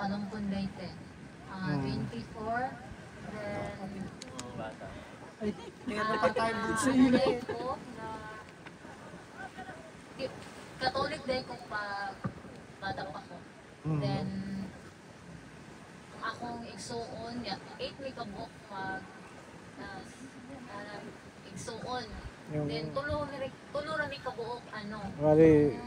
Kalumpon Leyte. 24, then Catholic ko na Catholic din ko pa bata pa ko. Then akong igsuon, 8 may kabuk mag igsuon. Then tulo ra ni kabuok ano. Bali,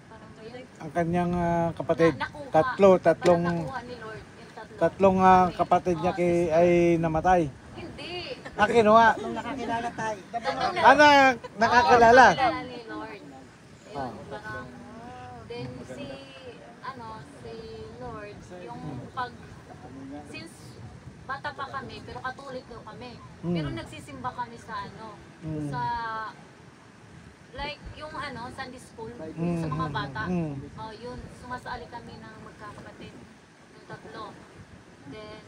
Parang ganyan. ang kanyang kapatid, Nakuha tatlong ni Lord, yung tatlo. tatlong kapatid niya ay namatay. Hindi. Kinuha. Nung nakakilala tayo. Ano, nakakalala? Nakakilala ni Lord. Yun, parang, then si Lord, yung since bata pa kami, pero Katolik daw kami. Pero nagsisimba kami sa sa, like, yung Sunday school, sa mga bata. Yun, sumasali kami ng magkakapatid, yung tatlo. Then,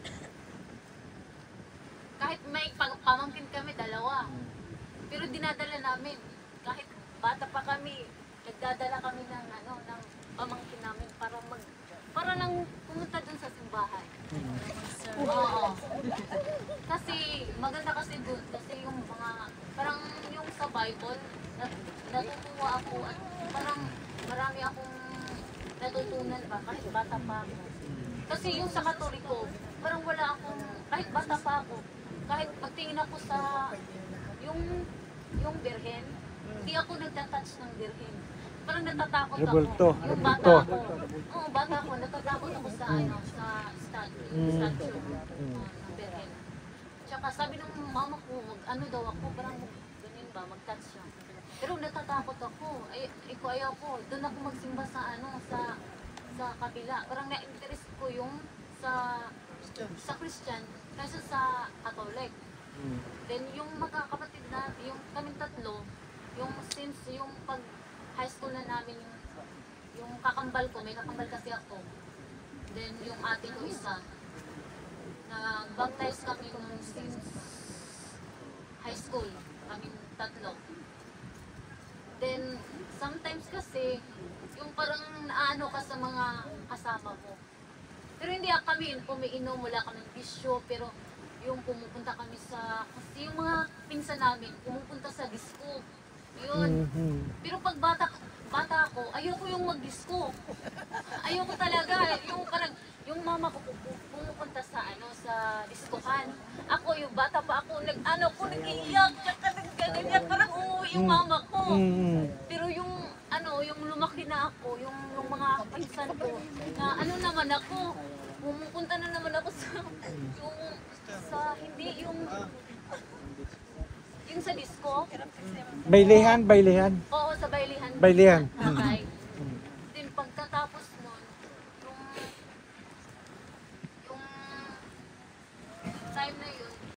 kahit may pamangkin kami, dalawa. Pero dinadala namin. Kahit bata pa kami, nagdadala kami ng pamangkin namin para lang pumunta dun sa simbahan. Oo. Kasi maganda kasi dun, kasi yung mga parang yung sa Bible, natutuwa ako at parang marami akong natutunan ba kahit bata pa ako. Kasi yung sa Katoliko, parang wala akong, kahit bata pa ako, kahit pagtingin ako sa yung birhen, hindi ako nagtatouch ng birhen. Parang natatakot ako. Yung bata ako. Oo, bata ako. Natatakot ako sa sa statue ng birhen. Tsaka sabi ng mama ko, daw ako, parang ganyan ba, mag-touch siya. Pero natatakot ako. Ayaw ko. Doon ako magsimba sa sa kabila. Parang na-interest ko yung sa Christian kaysa sa Catholic. Then yung magkakapatid na, yung kaming tatlo, since yung pag high school na namin, yung kakambal ko, may kakambal kasi ako. Then yung ate ko isa, nag-baptize kami nung since high school, kaming tatlo. Then sometimes kasi, yung parang naano ka sa mga kasama mo. Pero hindi kami umiinom, wala kaming bisyo, pero yung pumupunta kami kasi yung mga pinsan namin, pumupunta sa disco. Yun. Pero pag bata ako, ayoko yung mag-disco. Ayoko talaga. Yung mama ko pumupunta sa diskohan. Ako, yung bata pa ako, nag-iiyak, tsaka nag-ganyan, parang umuwi yung mama ko. Pero yung lumaki na ako, yung mga pinsan ko, na naman ako, pumupunta na naman ako yung sa disco. Baylihan? Oo, sa Baylihan. Baylihan.